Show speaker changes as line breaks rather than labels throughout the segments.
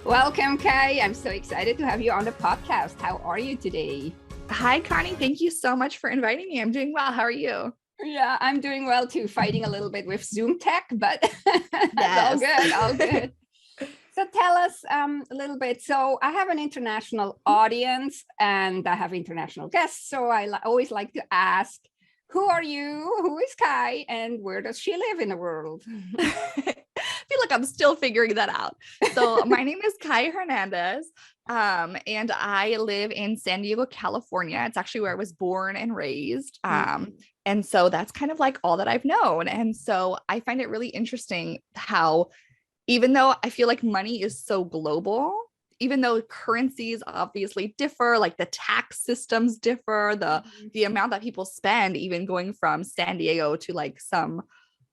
Welcome, Kai. I'm so excited to have you on the podcast. How are you today?
Hi, Connie. Thank you so much for inviting me. I'm doing well. How are you?
Yeah, I'm doing well too, fighting a little bit with Zoom tech, but that's all good, all good. So tell us a little bit. So I have an international audience and I have international guests. So I always like to ask, who are you? Who is Kai? And where does she live in the world?
I feel like I'm still figuring that out. So my name is Kai Hernandez, and I live in San Diego, California. It's actually where I was born and raised. And so that's kind of like all that I've known. And so I find it really interesting how, even though I feel like money is so global, even though currencies obviously differ, like the tax systems differ, the amount that people spend, even going from San Diego to like some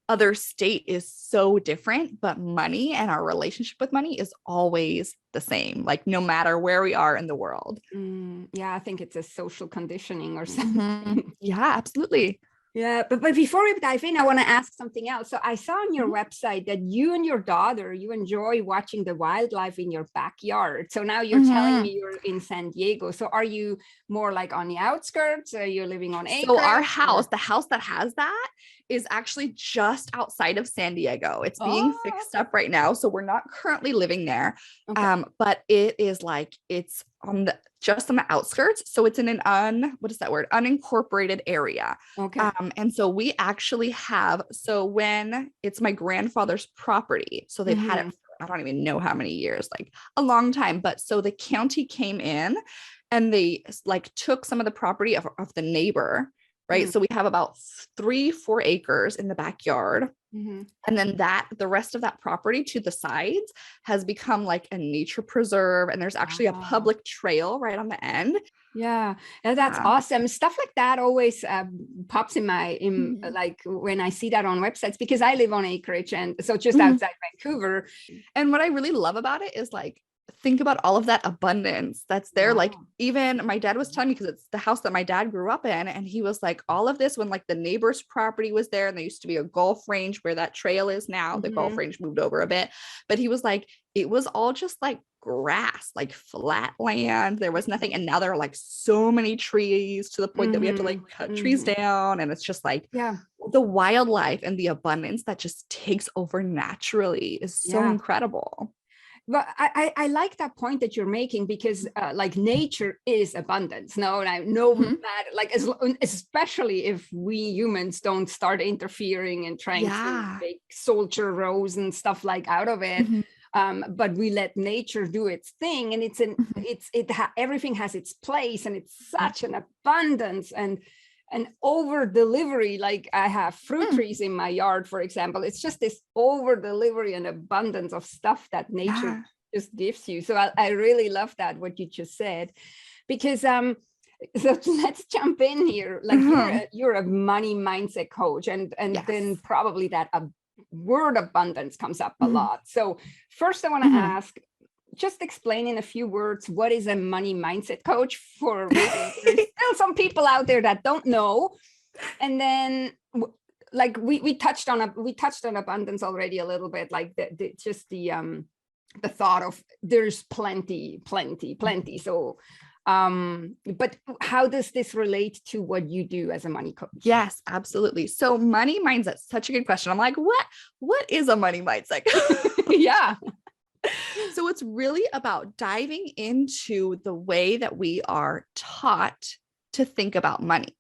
other state is so different, but money and our relationship with money is always the same, like no matter where we are in the world.
Yeah, I think it's a social conditioning or something.
Yeah, absolutely.
Yeah, but before we dive in, I want to ask something else. So I saw on your website that you and your daughter, you enjoy watching the wildlife in your backyard. So now you're telling me you're in San Diego. So are you more like on the outskirts? Are you living on acreage?
So our house, the house that has that is actually just outside of San Diego. It's being fixed up right now. So we're not currently living there. Okay. But it is like, it's on the just on the outskirts. So it's in an unincorporated area.
Okay.
And so we actually have, so when it's my grandfather's property, so they've had it for, I don't even know how many years, like a long time. But so the county came in and they like took some of the property of the neighbor, right? So we have about 3-4 acres in the backyard. And then the rest of that property to the sides has become like a nature preserve. And there's actually a public trail right on the end.
Yeah, that's awesome. Stuff like that always pops in my, like when I see that on websites, because I live on acreage and so just outside Vancouver.
And what I really love about it is like, think about all of that abundance that's there. Like even my dad was telling me, because it's the house that my dad grew up in, and he was like, all of this when like the neighbor's property was there and there used to be a golf range where that trail is now. The golf range moved over a bit, but he was like, it was all just like grass, like flat land. There was nothing. And now there are like so many trees to the point that we have to like cut trees down. And it's just like, the wildlife and the abundance that just takes over naturally is so incredible.
But I like that point that you're making, because like nature is abundance. No matter, like especially if we humans don't start interfering and trying to make soldier rows and stuff like out of it. But we let nature do its thing, and everything has its place, and it's such an abundance and an over delivery. Like I have fruit trees in my yard, for example. It's just this over delivery and abundance of stuff that nature just gives you. So I really love that, what you just said, because so let's jump in here. Like you're a money mindset coach, and then probably that word abundance comes up a lot. So first I want to ask, just explain in a few words, what is a money mindset coach, for maybe there's still some people out there that don't know. And then like we touched on abundance already a little bit, like the thought of there's plenty. So but how does this relate to what you do as a money coach?
Yes, absolutely. So money mindset, such a good question. I'm like, what is a money mindset?
Yeah.
So it's really about diving into the way that we are taught to think about money,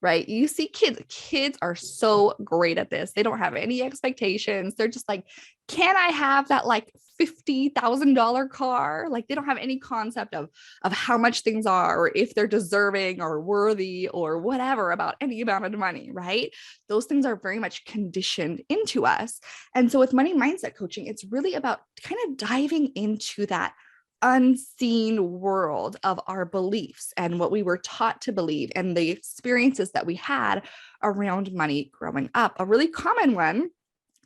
right? You see kids are so great at this. They don't have any expectations. They're just like, can I have that like $50,000 car? Like they don't have any concept of how much things are, or if they're deserving or worthy or whatever about any amount of money, right? Those things are very much conditioned into us. And so with money mindset coaching, it's really about kind of diving into that unseen world of our beliefs and what we were taught to believe and the experiences that we had around money growing up. A really common one,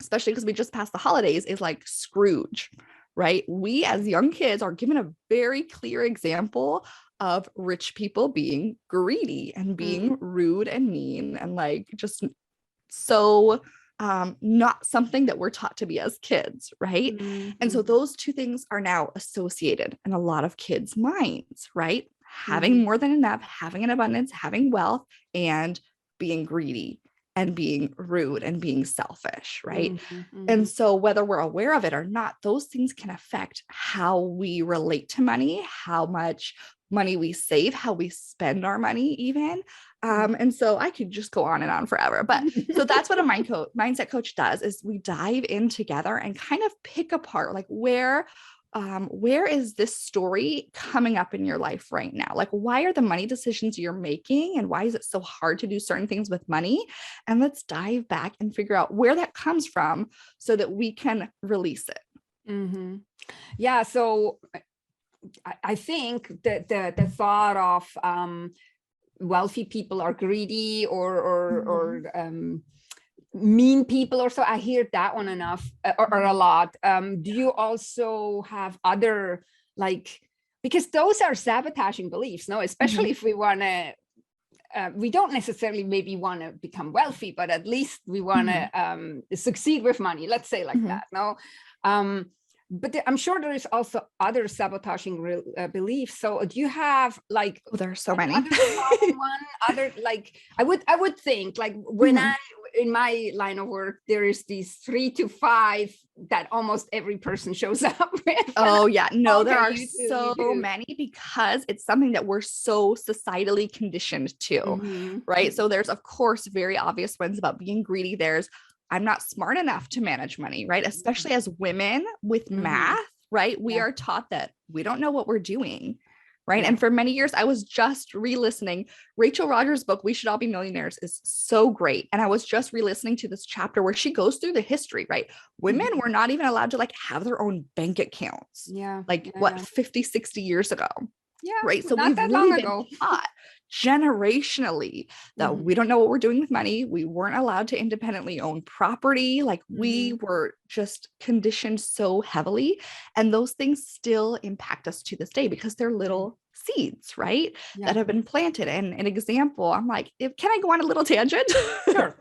especially because we just passed the holidays, is like Scrooge, right? We as young kids are given a very clear example of rich people being greedy and being rude and mean and like just so not something that we're taught to be as kids, right? And so those two things are now associated in a lot of kids' minds, right? Having more than enough, having an abundance, having wealth, and being greedy and being rude and being selfish, right? And so whether we're aware of it or not, those things can affect how we relate to money, how much money we save, how we spend our money even. And so I could just go on and on forever. But so that's what a mindset coach does, is we dive in together and kind of pick apart, like, where is this story coming up in your life right now? Like, why are the money decisions you're making, and why is it so hard to do certain things with money? And let's dive back and figure out where that comes from so that we can release it.
Yeah. So I think that the thought of wealthy people are greedy or mean people, or so, I hear that one enough or a lot. Do you also have other, like, because those are sabotaging beliefs, no? Especially if we want to, we don't necessarily maybe want to become wealthy, but at least we want to succeed with money. Let's say like that, no? But I'm sure there is also other sabotaging beliefs. So do you have, like,
there are so many.
Other, like, I would think, like, when I, in my line of work, there is these 3 to 5 that almost every person shows up with.
Oh yeah, no, there are so many, because it's something that we're so societally conditioned to, right? So there's, of course, very obvious ones about being greedy. There's, I'm not smart enough to manage money, right? Especially as women with math, right? We are taught that we don't know what we're doing, right? And for many years, I was just re-listening. Rachel Rogers' book, We Should All Be Millionaires, is so great. And I was just re-listening to this chapter where she goes through the history, right? Women were not even allowed to, like, have their own bank accounts. What, 50, 60 years ago? Right. So we've really been taught generationally that we don't know what we're doing with money. We weren't allowed to independently own property. Like, we were just conditioned so heavily. And those things still impact us to this day, because they're little seeds, right? That have been planted. And an example, I'm like, can I go on a little tangent?
Sure.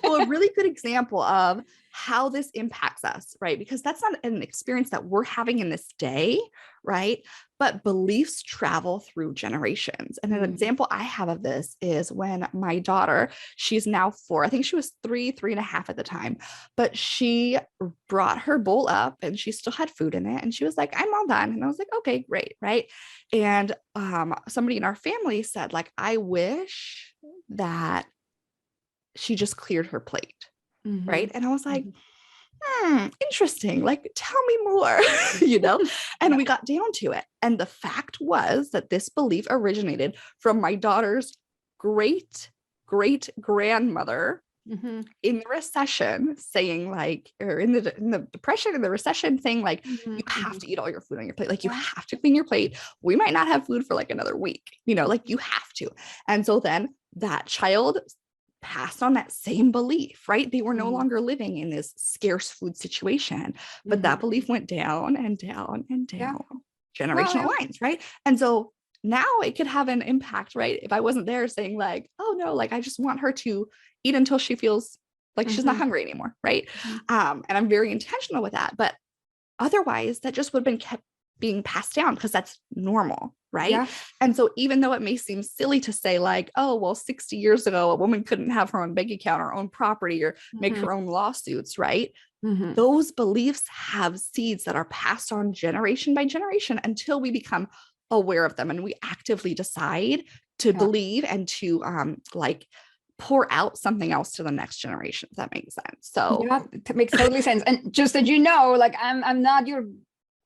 So a really good example of how this impacts us, right? Because that's not an experience that we're having in this day, right? But beliefs travel through generations. And an example I have of this is when my daughter, she's now 4, I think she was 3.5 at the time, but she brought her bowl up and she still had food in it. And she was like, I'm all done. And I was like, okay, great. Right. And somebody in our family said, like, I wish that she just cleared her plate. Right. And I was like, interesting. Like, tell me more, and we got down to it. And the fact was that this belief originated from my daughter's great grandmother in the recession, saying, like, or in the depression and the recession, saying, like, you have to eat all your food on your plate. Like, you have to clean your plate. We might not have food for like another week, like, you have to. And so then that child passed on that same belief, right? They were no longer living in this scarce food situation, but that belief went down and down and down, generational lines, right? And so now it could have an impact, right? If I wasn't there saying, like, oh no, like, I just want her to eat until she feels like she's not hungry anymore, right? And I'm very intentional with that, but otherwise that just would have been kept being passed down because that's normal, right? Yeah. And so even though it may seem silly to say, like, oh, well, 60 years ago, a woman couldn't have her own bank account or own property or make her own lawsuits, right? Those beliefs have seeds that are passed on generation by generation until we become aware of them and we actively decide to believe and to like pour out something else to the next generation, if that makes sense. So
yeah, it makes totally sense. And just that, like, I'm not your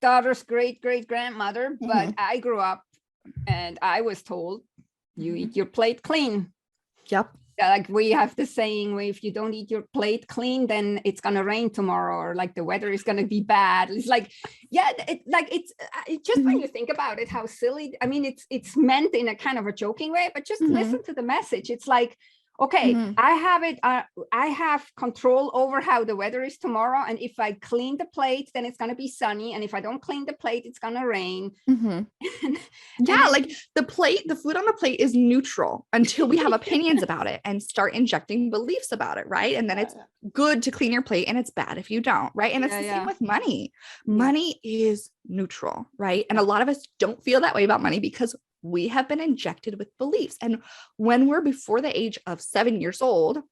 daughter's great grandmother, but I grew up and I was told you eat your plate clean.
Yep.
Like, we have the saying, if you don't eat your plate clean, then it's gonna rain tomorrow, or like the weather is gonna be bad. It's like, yeah, it's just when you think about it, how silly. I mean, it's meant in a kind of a joking way, but just listen to the message. It's like, okay, I have control over how the weather is tomorrow. And if I clean the plate, then it's going to be sunny. And if I don't clean the plate, it's going to rain.
Yeah, like the food on the plate is neutral until we have opinions about it and start injecting beliefs about it, right? And then it's good to clean your plate and it's bad if you don't, right? And it's the same with money. Money is neutral, right? And a lot of us don't feel that way about money because we have been injected with beliefs. And when we're before the age of 7 years old,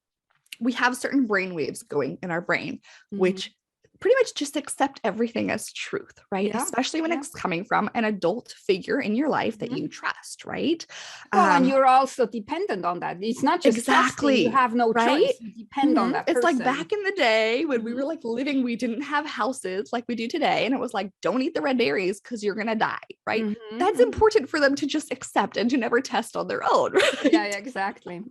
we have certain brain waves going in our brain, which pretty much just accept everything as truth, right? Especially when it's coming from an adult figure in your life that you trust, right?
Well, and you're also dependent on that. It's not just trusting, you have no choice. You depend on that person.
It's like back in the day when we were like living, we didn't have houses like we do today. And it was like, don't eat the red berries because you're going to die, right? That's important for them to just accept and to never test on their own. Right?
Yeah, exactly.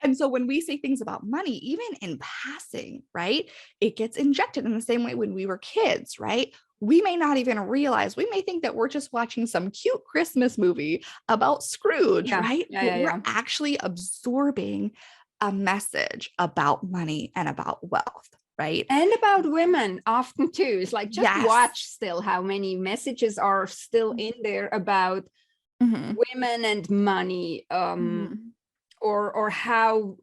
And so when we say things about money, even in passing, right, it gets injected in the same way when we were kids, right? We may not even realize, we may think that we're just watching some cute Christmas movie about Scrooge, right? But we're actually absorbing a message about money and about wealth, right?
And about women often too. It's like, just watch still how many messages are still in there about women and money. Or how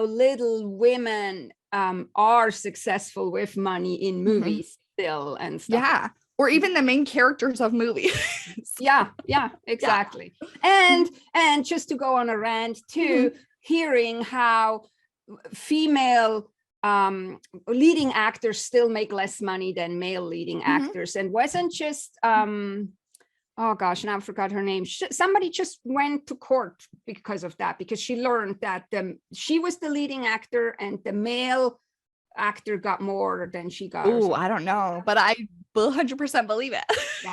little women are successful with money in movies still and stuff.
Yeah. Or even the main characters of movies.
Yeah, exactly. And just to go on a rant too, hearing how female leading actors still make less money than male leading actors, and wasn't just oh gosh, now I forgot her name. Somebody just went to court because of that, because she learned that she was the leading actor and the male actor got more than she got.
Oh, I don't know, but I 100% believe it.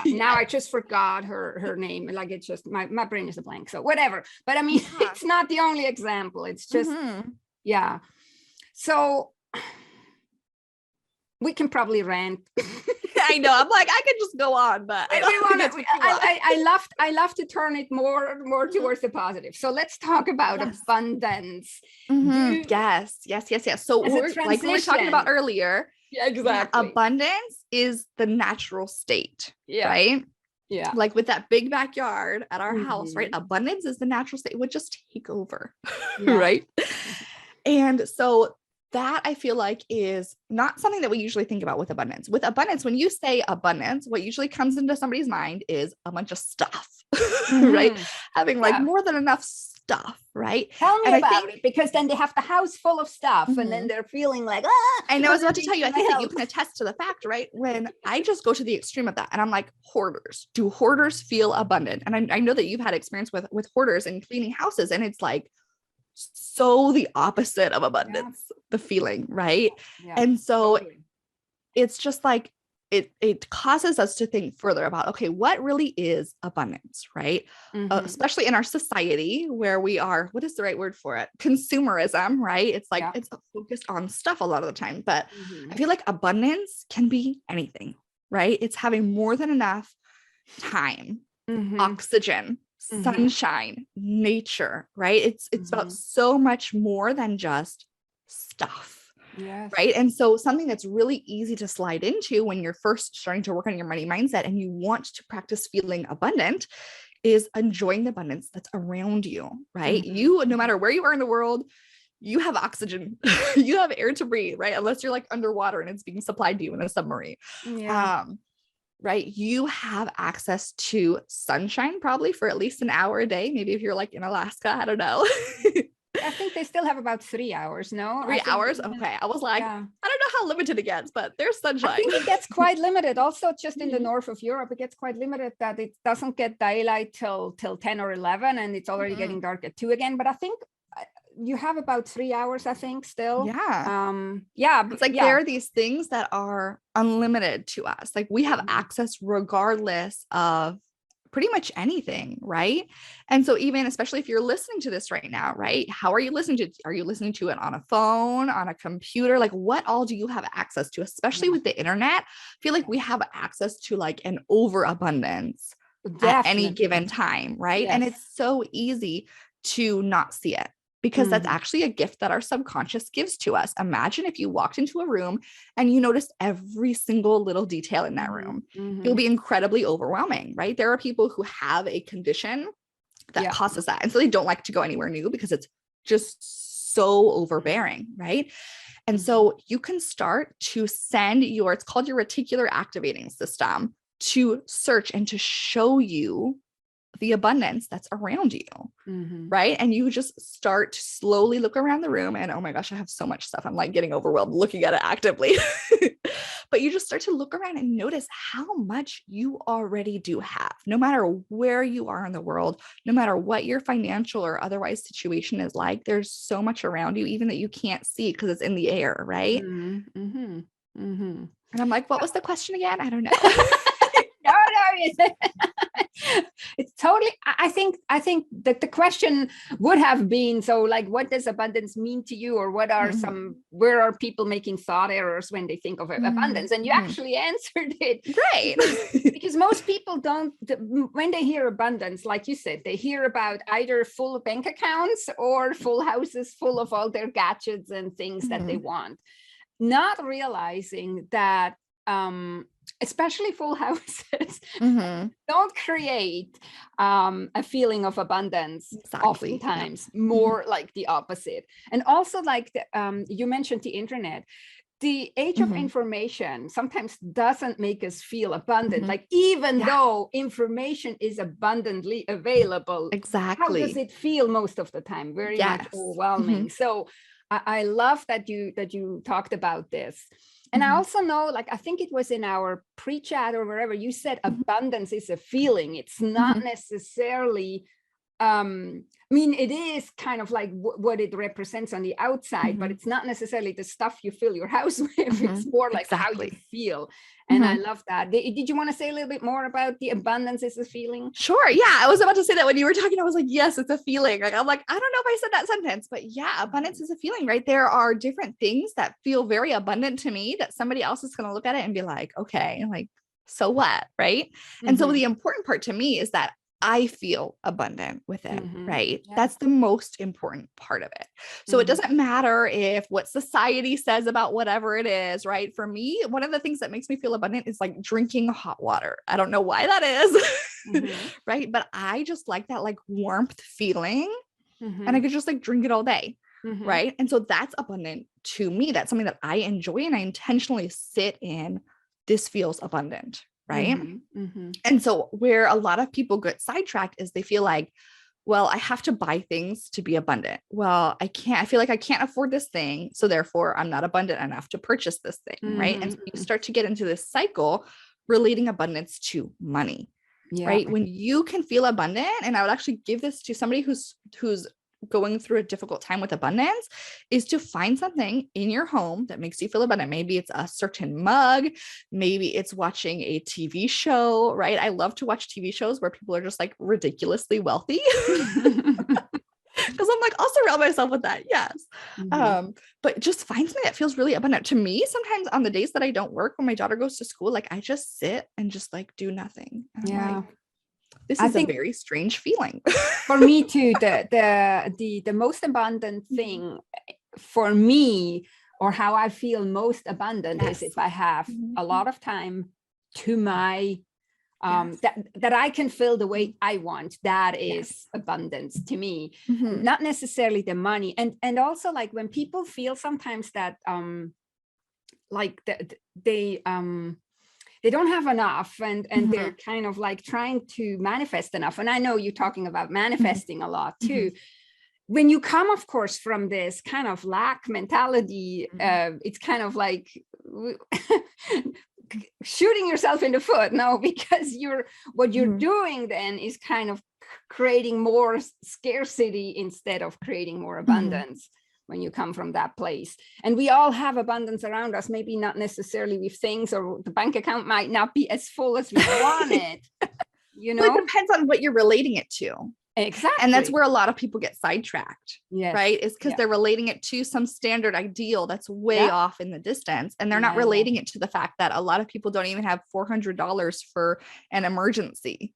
Now I just forgot her name. Like, it's just my brain is a blank. So whatever. But I mean, it's not the only example. It's just So we can probably rant.
I know. I'm like, I could just go on, but
I love to turn it more towards the positive. So let's talk about abundance.
Yes. So like we were talking about earlier,
exactly.
Abundance is the natural state, right? Yeah. Like with that big backyard at our house, right? Abundance is the natural state. It would just take over, right? And so that, I feel like, is not something that we usually think about with abundance. With abundance, when you say abundance, what usually comes into somebody's mind is a bunch of stuff, right? Having like more than enough stuff, right?
Tell me about it, because then they have the house full of stuff and then they're feeling like,
I know, I was about to tell you, I think that you can attest to the fact, right? When I just go to the extreme of that and I'm like, hoarders, do hoarders feel abundant? And I know that you've had experience with hoarders and cleaning houses, and it's like, so the opposite of abundance, the feeling, right? And so it's just like, it causes us to think further about, okay, what really is abundance, right? Especially in our society where we are, what is the right word for it? Consumerism, right? It's like, it's focused on stuff a lot of the time, but I feel like abundance can be anything, right? It's having more than enough time, oxygen, sunshine, nature, right? It's about so much more than just stuff. Right. And so something that's really easy to slide into when you're first starting to work on your money mindset and you want to practice feeling abundant is enjoying the abundance that's around you, right? You, no matter where you are in the world, you have oxygen, you have air to breathe, right? Unless you're like underwater and it's being supplied to you in a submarine. Right? You have access to sunshine probably for at least an hour a day. Maybe if you're like in Alaska, I don't know.
I think they still have about 3 hours, no?
3 hours? Okay. I was like, I don't know how limited it gets, but there's sunshine.
I think it gets quite limited. Also, just in the north of Europe, it gets quite limited that it doesn't get daylight till 10 or 11, and it's already getting dark at 2 again. But I think you have about 3 hours, I think, still.
It's like there are these things that are unlimited to us. Like we have access regardless of pretty much anything, right? And so even, especially if you're listening to this right now, right? How are you listening to it? Are you listening to it on a phone, on a computer? Like what all do you have access to? Especially with the internet, I feel like we have access to like an overabundance at any given time, right? And it's so easy to not see it, because that's actually a gift that our subconscious gives to us. Imagine if you walked into a room and you noticed every single little detail in that room. It will be incredibly overwhelming, right? There are people who have a condition that causes that. And so they don't like to go anywhere new because it's just so overbearing, right? And so you can start to send it's called your reticular activating system, to search and to show you the abundance that's around you. Right. And you just start to slowly look around the room and, oh my gosh, I have so much stuff. I'm like getting overwhelmed looking at it actively. But you just start to look around and notice how much you already do have, no matter where you are in the world, no matter what your financial or otherwise situation is like. There's so much around you, even that you can't see because it's in the air. Right. And I'm like, what was the question again? I don't know.
It's totally, I think that the question would have been, so like, what does abundance mean to you? Or what are where are people making thought errors when they think of abundance? And you actually answered it.
Right.
Because most people don't, when they hear abundance, like you said, they hear about either full bank accounts or full houses full of all their gadgets and things that they want, not realizing that especially full houses don't create a feeling of abundance. Oftentimes more like the opposite. And also, like you mentioned the internet, the age of information sometimes doesn't make us feel abundant. Like, even though information is abundantly available, how does it feel most of the time? Very much overwhelming. So I love that you talked about this. And I also know, like, I think it was in our pre-chat or wherever, you said abundance is a feeling. It's not necessarily, I mean, it is kind of like what it represents on the outside, but it's not necessarily the stuff you fill your house with. It's more like how you feel. And I love that. Did you want to say a little bit more about the abundance is a feeling?
Sure. Yeah. I was about to say that when you were talking, I was like, yes, it's a feeling. Like, I'm like, I don't know if I said that sentence, but yeah, abundance is a feeling, right? There are different things that feel very abundant to me that somebody else is going to look at it and be like, okay, like, so what? Right. And so the important part to me is that I feel abundant with it, right? Yeah. That's the most important part of it. So it doesn't matter if what society says about whatever it is, right? For me, one of the things that makes me feel abundant is like drinking hot water. I don't know why that is, right? But I just like that like warmth feeling, and I could just like drink it all day, right? And so that's abundant to me. That's something that I enjoy, and I intentionally sit in. This feels abundant. Right. And so where a lot of people get sidetracked is they feel like, well, I have to buy things to be abundant. Well, I feel like I can't afford this thing. So therefore I'm not abundant enough to purchase this thing. Right. And so you start to get into this cycle relating abundance to money. Right. When you can feel abundant, and I would actually give this to somebody who's going through a difficult time with abundance, is to find something in your home that makes you feel abundant. Maybe it's a certain mug, maybe it's watching a TV show, right? I love to watch TV shows where people are just like ridiculously wealthy. Because I'm like, I'll surround myself with that. Yes. But just find something that feels really abundant. To me, sometimes on the days that I don't work, when my daughter goes to school, like I just sit and just like do nothing. And I'm like, this is a very strange feeling.
For me too, the most abundant thing for me, or how I feel most abundant, is if I have a lot of time to my that I can fill the way I want. That is abundance to me, not necessarily the money. And also, like, when people feel sometimes that like they don't have enough, and they're kind of like trying to manifest enough. And I know you're talking about manifesting a lot too. When you come, of course, from this kind of lack mentality, it's kind of like shooting yourself in the foot. No, because what you're doing then is kind of creating more scarcity instead of creating more abundance. When you come from that place. And we all have abundance around us, maybe not necessarily with things, or the bank account might not be as full as we want it. You know,
well, it depends on what you're relating it to.
Exactly.
And that's where a lot of people get sidetracked. Right. It's because they're relating it to some standard ideal that's way off in the distance. And they're not relating it to the fact that a lot of people don't even have $400 for an emergency.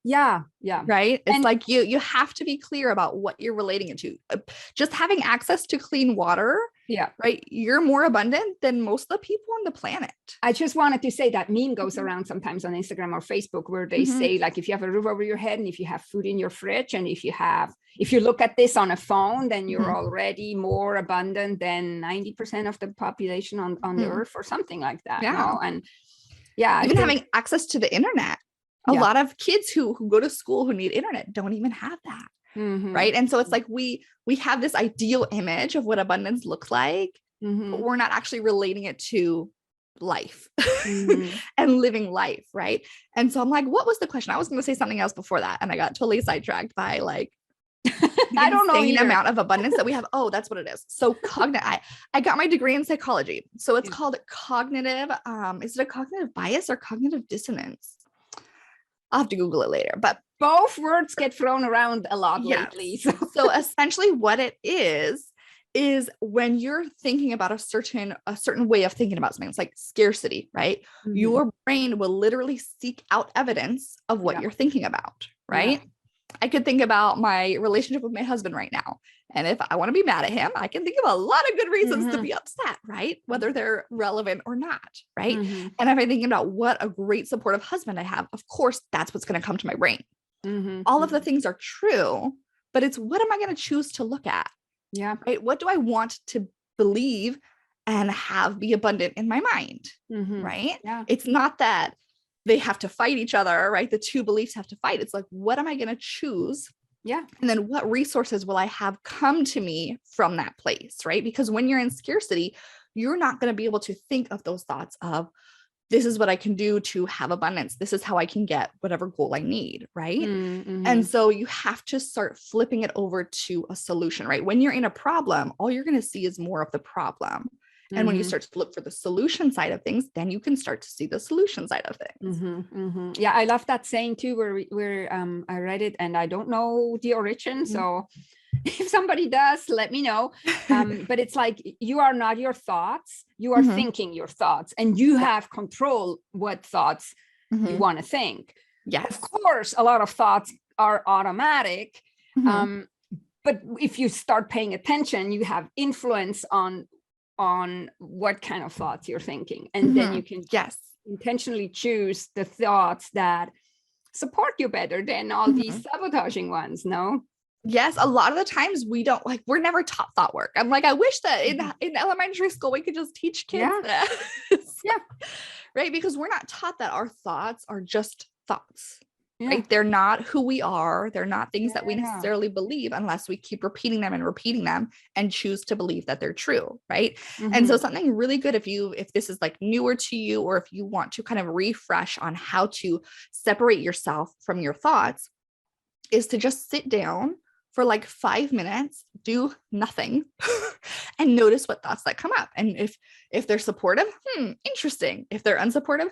Yeah. Yeah.
Right. It's
And
like you have to be clear about what you're relating it to. Just having access to clean water,
yeah,
right? You're more abundant than most of the people on the planet.
I just wanted to say that meme goes around sometimes on Instagram or Facebook where they say, like, if you have a roof over your head and if you have food in your fridge and if you look at this on a phone, then you're already more abundant than 90% of the population on the earth or something like that.
Yeah.
No? And yeah,
even having access to the internet. A lot of kids who go to school who need internet don't even have that. Right. And so it's like we have this ideal image of what abundance looks like, but we're not actually relating it to life and living life. Right. And so I'm like, what was the question? I was going to say something else before that. And I got totally sidetracked by like, I don't know the amount of abundance that we have. Oh, that's what it is. So I got my degree in psychology. So it's called cognitive. Is it a cognitive bias or cognitive dissonance? I'll have to Google it later, but
both words get thrown around a lot lately.
So essentially what it is when you're thinking about a certain way of thinking about something, it's like scarcity, right? Your brain will literally seek out evidence of what you're thinking about, right? Yeah. I could think about my relationship with my husband right now. And if I want to be mad at him, I can think of a lot of good reasons to be upset, right? Whether they're relevant or not, right? And if I'm thinking about what a great supportive husband I have, of course, that's what's going to come to my brain. All of the things are true, but it's what am I going to choose to look at? Yeah. Right. What do I want to believe and have be abundant in my mind? Right. Yeah. It's not that they have to fight each other, right? The two beliefs have to fight. It's like, what am I going to choose? Yeah. And then what resources will I have come to me from that place, right? Because when you're in scarcity, you're not going to be able to think of those thoughts of, this is what I can do to have abundance. This is how I can get whatever goal I need, right? And so you have to start flipping it over to a solution, right? When you're in a problem, all you're going to see is more of the problem. And when you start to look for the solution side of things, then you can start to see the solution side of things.
Yeah, I love that saying too, where I read it and I don't know the origin. So if somebody does, let me know. But it's like, you are not your thoughts, you are thinking your thoughts, and you have control what thoughts you want to think. Yes. Of course, a lot of thoughts are automatic. But if you start paying attention, you have influence on what kind of thoughts you're thinking. And then you can intentionally choose the thoughts that support you better than all these sabotaging ones. No?
Yes. A lot of the times we're never taught thought work. I'm like, I wish that in elementary school, we could just teach kids this. Right. Because we're not taught that our thoughts are just thoughts. Right? They're not who we are. They're not things that we necessarily believe unless we keep repeating them and choose to believe that they're true. Right. And so something really good, if this is like newer to you, or if you want to kind of refresh on how to separate yourself from your thoughts, is to just sit down for like 5 minutes, do nothing and notice what thoughts that come up. And if they're supportive, interesting. If they're unsupportive,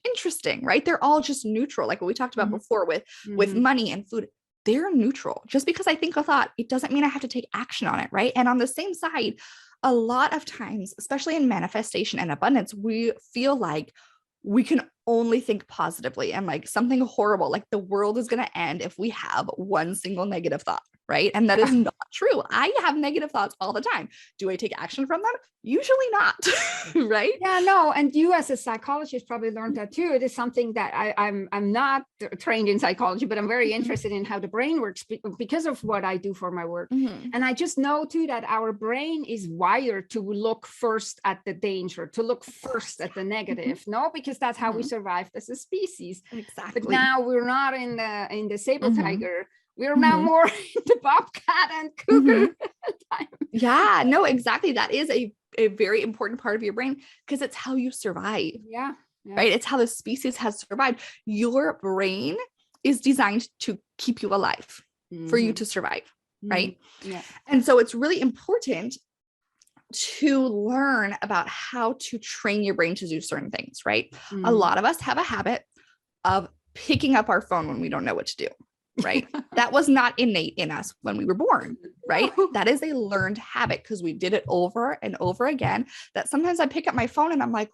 interesting, right? They're all just neutral. Like what we talked about before with money and food, they're neutral. Just because I think a thought, it doesn't mean I have to take action on it, right? And on the same side, a lot of times, especially in manifestation and abundance, we feel like we can only think positively and like something horrible, like the world is going to end if we have one single negative thought, right? And that is not true. I have negative thoughts all the time. Do I take action from them? Usually not, right?
Yeah, no. And you as a psychologist probably learned that too. It is something that I'm not trained in psychology, but I'm very interested in how the brain works because of what I do for my work. And I just know too that our brain is wired to look first at the danger, to look first at the negative, no? Because that's how we survived as a species. Exactly. But now we're not in the saber tiger. We're now more into bobcat and cougar time.
Yeah, no, exactly. That is a very important part of your brain because it's how you survive. Yeah. Right. It's how the species has survived. Your brain is designed to keep you alive, for you to survive. Right. Yeah. And so it's really important to learn about how to train your brain to do certain things. Right. A lot of us have a habit of picking up our phone when we don't know what to do. Right. That was not innate in us when we were born. Right. That is a learned habit because we did it over and over again, that sometimes I pick up my phone and I'm like,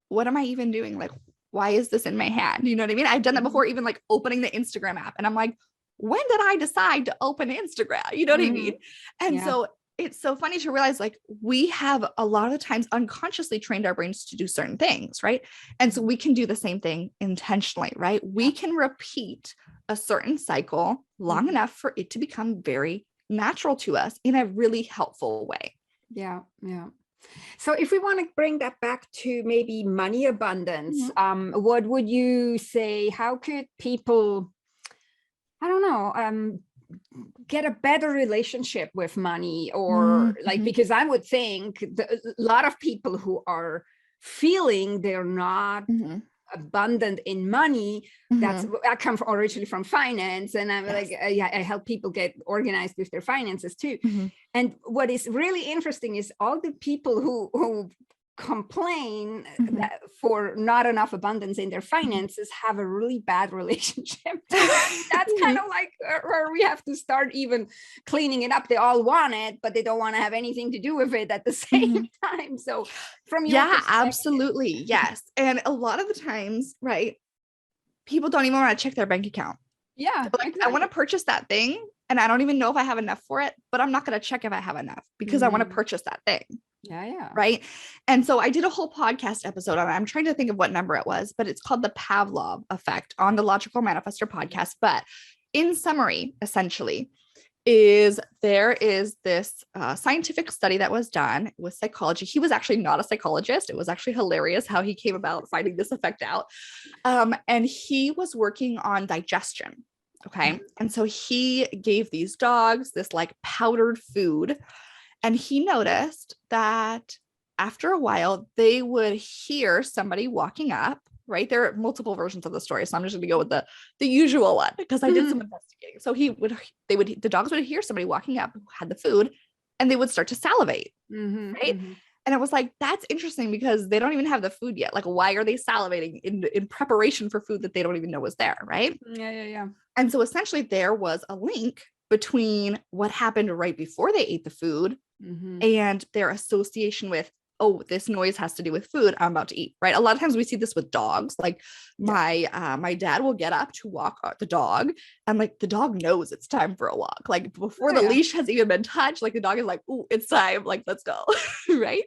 what am I even doing? Like, why is this in my hand? You know what I mean? I've done that before, even like opening the Instagram app. And I'm like, when did I decide to open Instagram? You know what I mean? And so it's so funny to realize like we have a lot of times unconsciously trained our brains to do certain things, right? And so we can do the same thing intentionally, right? We can repeat a certain cycle long enough for it to become very natural to us in a really helpful way.
Yeah. So if we want to bring that back to maybe money abundance, what would you say? How could people, I don't know, get a better relationship with money, or like, because I would think a lot of people who are feeling they're not abundant in money, I come originally from finance, and I'm like, I help people get organized with their finances too. And what is really interesting is all the people who complain that for not enough abundance in their finances have a really bad relationship. That's kind of like where we have to start even cleaning it up. They all want it, but they don't want to have anything to do with it at the same time. So from your
absolutely. Yes. And a lot of the times, right, people don't even want to check their bank account.
Yeah.
Like, exactly. I want to purchase that thing and I don't even know if I have enough for it, but I'm not going to check if I have enough because I want to purchase that thing.
Yeah.
Right. And so I did a whole podcast episode on it. I'm trying to think of what number it was, but it's called the Pavlov Effect on the Logical Manifestor podcast. But in summary, essentially, there is this scientific study that was done with psychology. He was actually not a psychologist. It was actually hilarious how he came about finding this effect out. And he was working on digestion. Okay. And so he gave these dogs this like powdered food. And he noticed that after a while, they would hear somebody walking up, right? There are multiple versions of the story. So I'm just going to go with the usual one because I did some investigating. So the dogs would hear somebody walking up who had the food and they would start to salivate, right? And it was like, that's interesting because they don't even have the food yet. Like, why are they salivating in preparation for food that they don't even know was there, right?
Yeah.
And so essentially there was a link between what happened right before they ate the food and their association with, oh, this noise has to do with food I'm about to eat, right? A lot of times we see this with dogs. Like my dad will get up to walk the dog and like the dog knows it's time for a walk. Like before the leash has even been touched, like the dog is like, oh, it's time. Like, let's go. Right.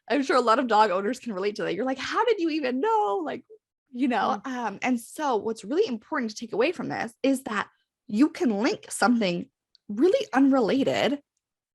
I'm sure a lot of dog owners can relate to that. You're like, how did you even know? Like, you know, and so what's really important to take away from this is that you can link something really unrelated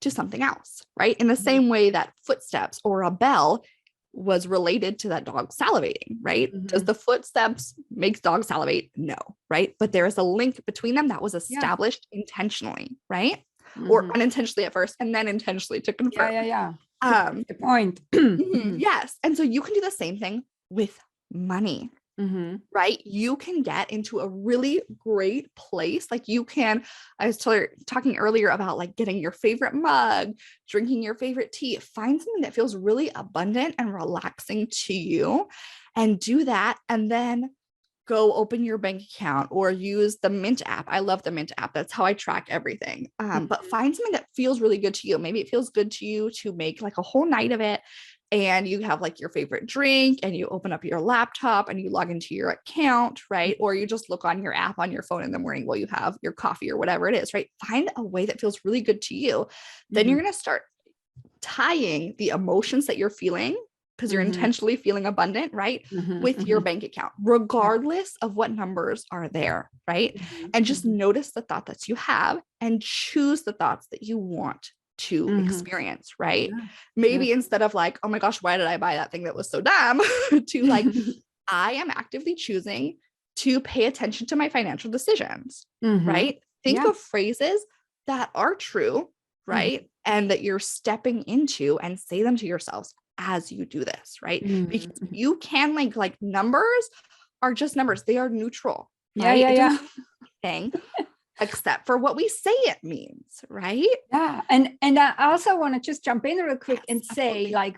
to something else, right? In the same way that footsteps or a bell was related to that dog salivating, right? Does the footsteps make dogs salivate? No, right? But there is a link between them that was established intentionally, right? Or unintentionally at first, and then intentionally to confirm.
Yeah. The point.
Yes. And so you can do the same thing with money. Right? You can get into a really great place. Like I was talking earlier about like getting your favorite mug, drinking your favorite tea, find something that feels really abundant and relaxing to you and do that. And then go open your bank account or use the Mint app. I love the Mint app. That's how I track everything. But find something that feels really good to you. Maybe it feels good to you to make like a whole night of it. And you have like your favorite drink and you open up your laptop and you log into your account, right? Or you just look on your app on your phone in the morning while you have your coffee or whatever it is, right? Find a way that feels really good to you. Then you're going to start tying the emotions that you're feeling because you're intentionally feeling abundant, right? With your bank account, regardless of what numbers are there, right? And just notice the thoughts that you have and choose the thoughts that you want to experience, right? Maybe instead of like, oh my gosh, why did I buy that thing that was so dumb, to like, I am actively choosing to pay attention to my financial decisions, right? Think of phrases that are true, right? And that you're stepping into and say them to yourselves as you do this, right? Because you can like numbers are just numbers. They are neutral. Right?
Yeah.
Thing. Except for what we say it means, right?
Yeah. And I also want to just jump in real quick and say, like,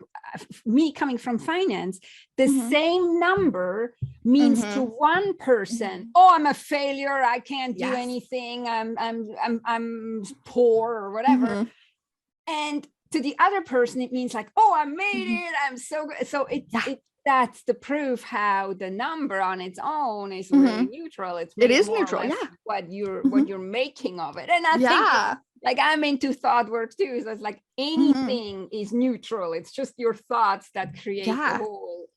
me coming from finance, the same number means to one person, oh, I'm a failure, I can't do anything, I'm poor or whatever. And to the other person, it means like, oh, I made it, I'm so good. So that's the proof how the number on its own is
Mhm.
really neutral. It's
It is
more or
neutral,
less
yeah.
what you're
Mhm.
making of it. And I think
Yeah.
like I'm into thought work too. So it's like
Mhm.
anything is neutral. It's just your thoughts that create the
Yeah.
whole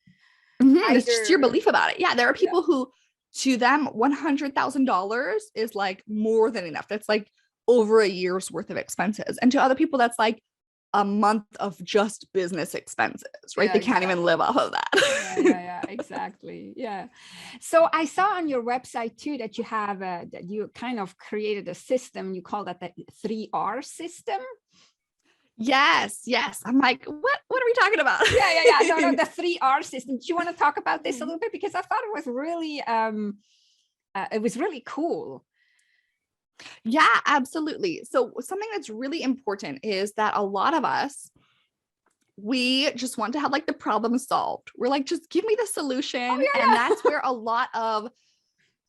It's just your
either.
belief about it. Yeah, there are
Yeah.
people who, to them, $100,000 is like more than enough. That's like over a year's worth of expenses. And to other people, that's like a month of just business expenses, right?
Yeah,
They can't even live off of that.
yeah, exactly. Yeah. So I saw on your website too that you have that you kind of created a system. You call that the 3R system.
Yes. I'm like, what are we talking about?
Yeah. No, the 3R system. Do you want to talk about this a little bit? Because I thought it was really cool.
Yeah, absolutely. So something that's really important is that a lot of us, we just want to have like the problem solved. We're like, just give me the solution. And that's where a lot of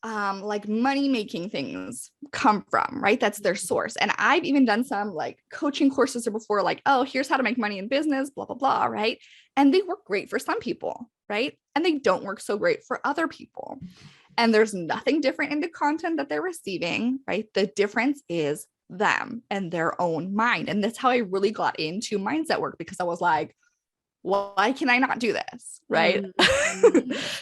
like money making things come from, right? That's their source. And I've even done some like coaching courses before, like, oh, here's how to make money in business, blah, blah, blah, right? And they work great for some people, right? And they don't work so great for other people. And there's nothing different in the content that they're receiving, right? The difference is them and their own mind. And that's how I really got into mindset work, because I was like, why can I not do this? Right.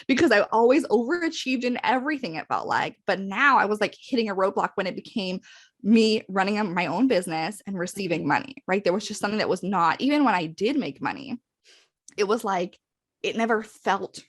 Because I always overachieved in everything it felt like. But now I was like hitting a roadblock when it became me running my own business and receiving money. Right. There was just something that was not, even when I did make money, it was like, it never felt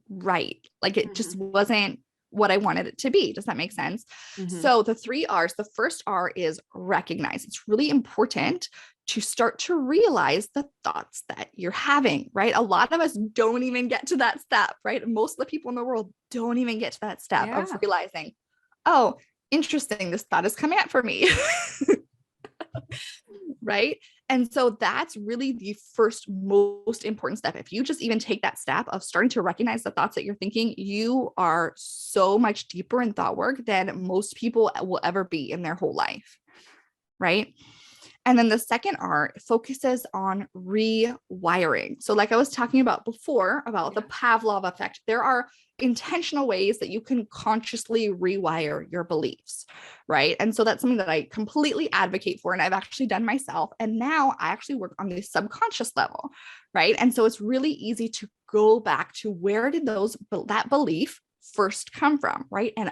right. Like it just wasn't what I wanted it to be. Does that make sense? So the 3 R's, the first R is recognize. It's really important to start to realize the thoughts that you're having, right? A lot of us don't even get to that step, right? Most of the people in the world don't even get to that step of realizing, oh, interesting, this thought is coming up for me. Right. And so that's really the first most important step. If you just even take that step of starting to recognize the thoughts that you're thinking, you are so much deeper in thought work than most people will ever be in their whole life. Right. And then the second R focuses on rewiring. So like I was talking about before about the Pavlov effect, there are intentional ways that you can consciously rewire your beliefs, right? And so that's something that I completely advocate for, and I've actually done myself. And now I actually work on the subconscious level, right? And so it's really easy to go back to where did that belief first come from, right? And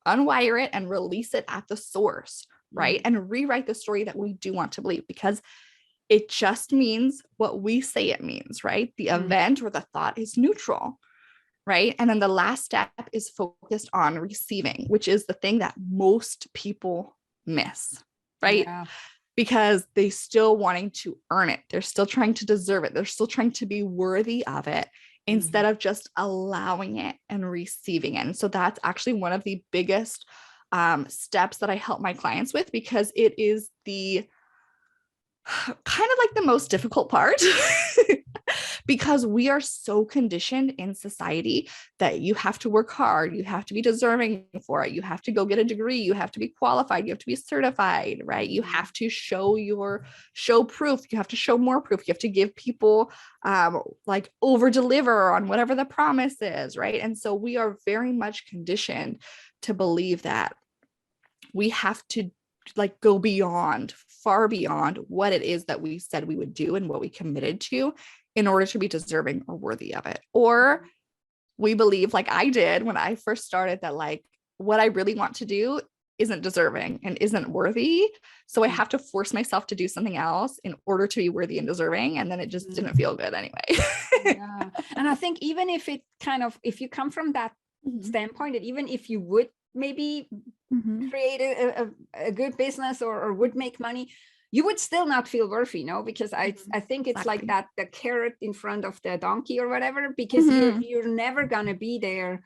unwire it and release it at the source, right? And rewrite the story that we do want to believe, because it just means what we say it means, right? The event or the thought is neutral, right? And then the last step is focused on receiving, which is the thing that most people miss, right? Because they still wanting to earn it. They're still trying to deserve it. They're still trying to be worthy of it instead of just allowing it and receiving it. And so that's actually one of the biggest steps that I help my clients with, because it is the kind of like the most difficult part because we are so conditioned in society that you have to work hard, you have to be deserving for it, you have to go get a degree, you have to be qualified, you have to be certified, right? You have to show proof, you have to show more proof, you have to give people like over deliver on whatever the promise is, right? And so we are very much conditioned to believe that we have to like go far beyond what it is that we said we would do and what we committed to in order to be deserving or worthy of it. Or we believe, like I did when I first started, that like what I really want to do isn't deserving and isn't worthy. So I have to force myself to do something else in order to be worthy and deserving. And then it just didn't feel good anyway.
And I think even if if you come from that standpoint, that even if you would maybe create a good business or would make money, you would still not feel worthy, because I think it's like that, the carrot in front of the donkey or whatever, because you're never going to be there,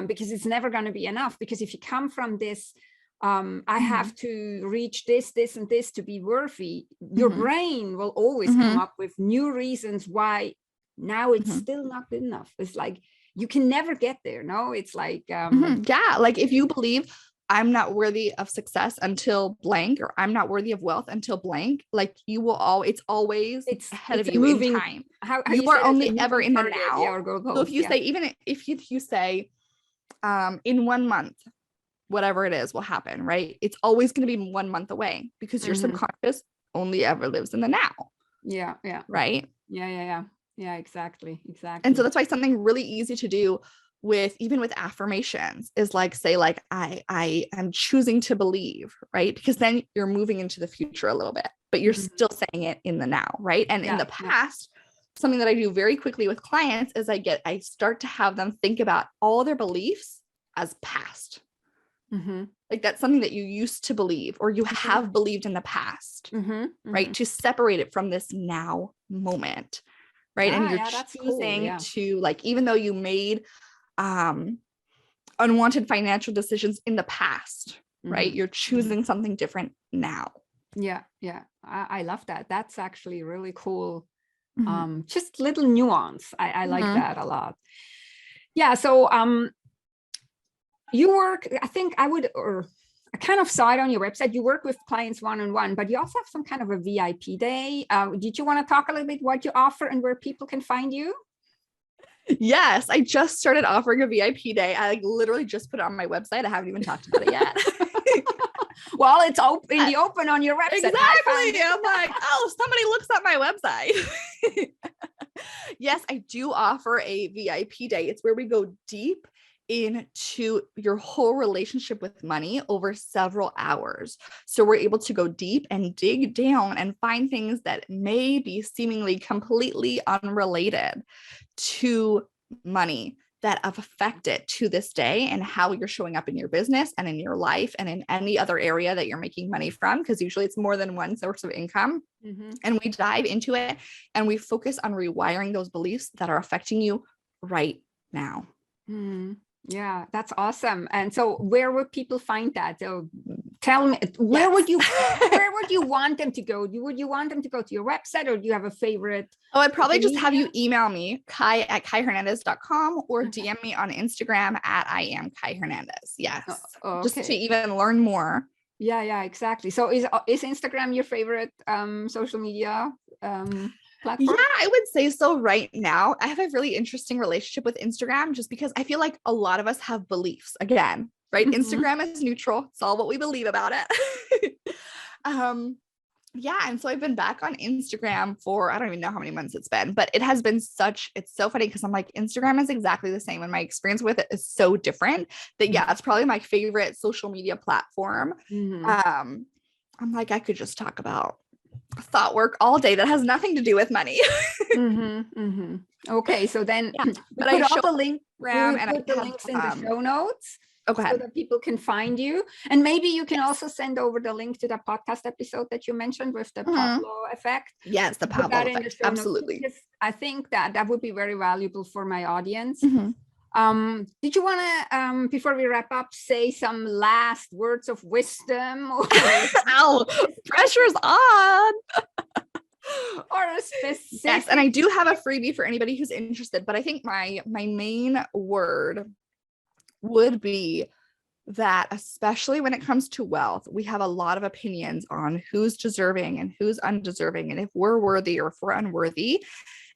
because it's never going to be enough. Because if you come from this, I have to reach this, and this to be worthy, your brain will always come up with new reasons why now it's still not good enough. It's like, you can never get there. No, it's like,
like if you believe I'm not worthy of success until blank, or I'm not worthy of wealth until blank, like you will it's always ahead of you in time.
How
you
you
are only ever in the now.
Yeah, or goalpost,
so if you say, even if you say, in 1 month, whatever it is will happen, right? It's always going to be 1 month away, because your subconscious only ever lives in the now.
Yeah.
Right.
Yeah, exactly.
And so that's why something really easy to do with, even with affirmations, is like, say like, I am choosing to believe, right? Because then you're moving into the future a little bit, but you're still saying it in the now, right? And in the past, something that I do very quickly with clients is I start to have them think about all their beliefs as past. Like that's something that you used to believe, or you have believed in the past, right? To separate it from this now moment, right? And you're choosing to, like, even though you made unwanted financial decisions in the past, right? You're choosing something different now.
Yeah. I love that. That's actually really cool. Just little nuance. I like that a lot. Yeah. So you work, I think I kind of saw it on your website. You work with clients one-on-one, but you also have some kind of a VIP day. Did you want to talk a little bit what you offer and where people can find you?
Yes, I just started offering a VIP day. I literally just put it on my website. I haven't even talked about it yet.
Well, it's in the open on your website.
Exactly. I'm like, oh, somebody looks at my website. Yes, I do offer a VIP day. It's where we go deep into your whole relationship with money over several hours. So we're able to go deep and dig down and find things that may be seemingly completely unrelated to money that have affected to this day, and how you're showing up in your business and in your life and in any other area that you're making money from, because usually it's more than one source of income. And we dive into it and we focus on rewiring those beliefs that are affecting you right now.
Yeah, that's awesome. And so where would people find that? So tell me, where would you want them to go? Would you want them to go to your website, or do you have a favorite?
Oh, I'd probably just have you email me, Kai@KaiHernandez.com, or DM me on Instagram at I am Kai Hernandez. Yes. Okay. Just to even learn more.
Yeah, exactly. So is Instagram your favorite social media platform?
Yeah, I would say so right now. I have a really interesting relationship with Instagram, just because I feel like a lot of us have beliefs again, right? Instagram is neutral. It's all what we believe about it. Yeah. And so I've been back on Instagram for, I don't even know how many months it's been, but it has been it's so funny, because I'm like, Instagram is exactly the same, and my experience with it is so different that, yeah, it's probably my favorite social media platform. I'm like, I could just talk about thought work all day that has nothing to do with money.
Okay, so then
but I show
the link
and
put the links in the show notes, so that people can find you. And maybe you can also send over the link to the podcast episode that you mentioned with the Pavlov Effect.
Yes, the Pavlov Effect. Absolutely.
I think that would be very valuable for my audience. Did you want to, before we wrap up, say some last words of wisdom?
Ow, pressure's on.
Or a specific...
Yes, and I do have a freebie for anybody who's interested, but I think my main word would be that, especially when it comes to wealth, we have a lot of opinions on who's deserving and who's undeserving, and if we're worthy or if we're unworthy.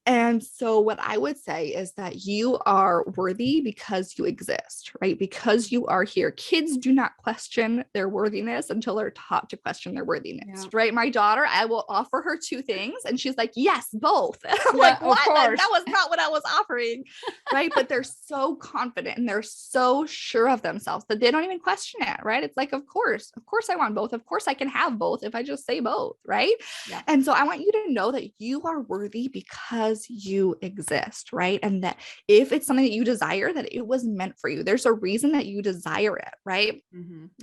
And so what I would say is that you are worthy because you exist, right? Because you are here. Kids do not question their worthiness until they're taught to question their worthiness, right? My daughter, I will offer her 2 things and she's like, yes, both. I'm like, what? That was not what I was offering, right? But they're so confident and they're so sure of themselves that they don't even question it, right? It's like, of course I want both. Of course I can have both if I just say both, right? Yeah. And so I want you to know that you are worthy because you exist, right? And that if it's something that you desire, that it was meant for you. There's a reason that you desire it, right?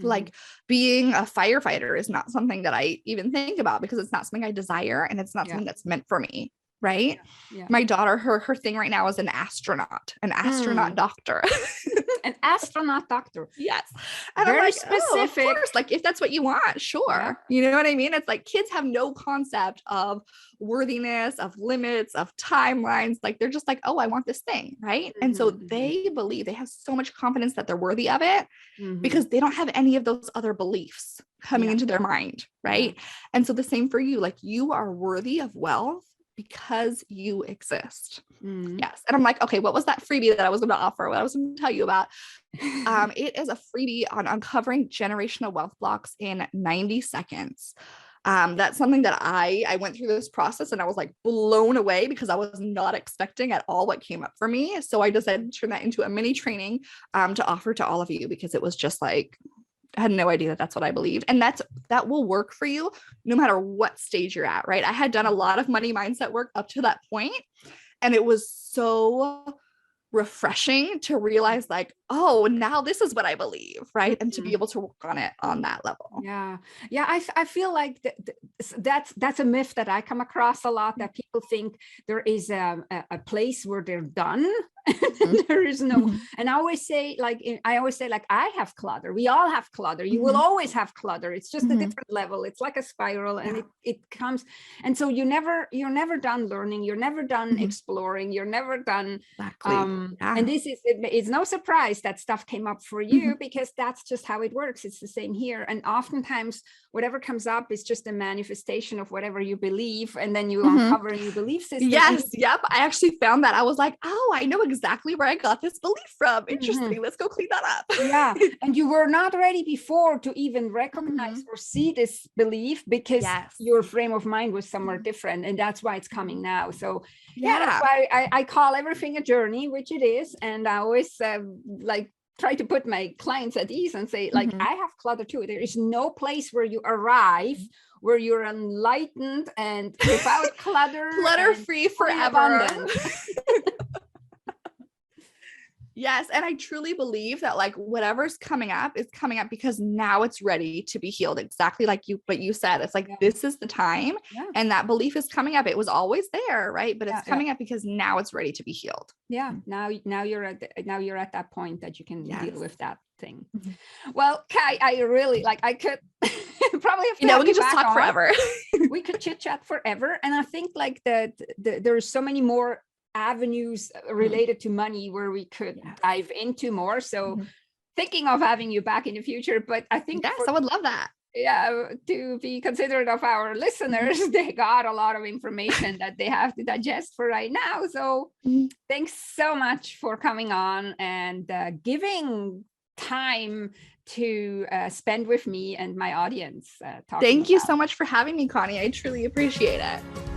Like being a firefighter is not something that I even think about because it's not something I desire and it's not something that's meant for me, right?
Yeah.
My daughter, her thing right now is an astronaut doctor.
An astronaut doctor.
Yes. And
Very
I'm like,
specific.
of course, like if that's what you want, sure.
Yeah.
You know what I mean? It's like kids have no concept of worthiness, of limits, of timelines. Like they're just like, oh, I want this thing. Right. And so they believe, they have so much confidence that they're worthy of it because they don't have any of those other beliefs coming into their mind. Right. Yeah. And so the same for you, like you are worthy of wealth because you exist. Yes. And I'm like, okay, what was that freebie that I was going to offer? What I was going to tell you about? It is a freebie on uncovering generational wealth blocks in 90 seconds. That's something that I went through this process and I was like blown away because I was not expecting at all what came up for me. So I decided to turn that into a mini training to offer to all of you because it was just like, I had no idea that that's what I believed. And that will work for you no matter what stage you're at, right? I had done a lot of money mindset work up to that point, and it was so refreshing to realize like, oh, now this is what I believe, right? And to be able to work on it on that level.
Yeah. I feel like that's a myth that I come across a lot, that people think there is a place where they're done. There is no, and I always say like, I have clutter. We all have clutter. You will always have clutter. It's just a different level. It's like a spiral, and it comes. And so you're never done learning. You're never done exploring. You're never done.
Exactly.
And it's no surprise that stuff came up for you because that's just how it works. It's the same here. And oftentimes whatever comes up is just a manifestation of whatever you believe. And then you uncover a new belief system.
Yes. Yep. I actually found that. I was like, oh, I know exactly where I got this belief from. Interesting. Let's go clean that up.
Yeah. And you were not ready before to even recognize or see this belief because your frame of mind was somewhere different. And that's why it's coming now. So that's why I call everything a journey, which it is. And I always try to put my clients at ease and say, like, I have clutter too. There is no place where you arrive where you're enlightened and without clutter
free forever. Yes. And I truly believe that like whatever's coming up is coming up because now it's ready to be healed. Exactly like what you said. It's like, this is the time. And that belief is coming up. It was always there, right? But it's coming up because now it's ready to be healed.
Yeah. Now you're at that point that you can deal with that thing. Well, Kai, I really I could probably have
we could just talk forever.
We could chit chat forever. And I think like there's so many more avenues related to money where we could dive into more. So thinking of having you back in the future, but I think
I would love that.
Yeah, to be considerate of our listeners, they got a lot of information that they have to digest for right now. So thanks so much for coming on and giving time to spend with me and my audience.
Thank you so much for having me, Connie. I truly appreciate it.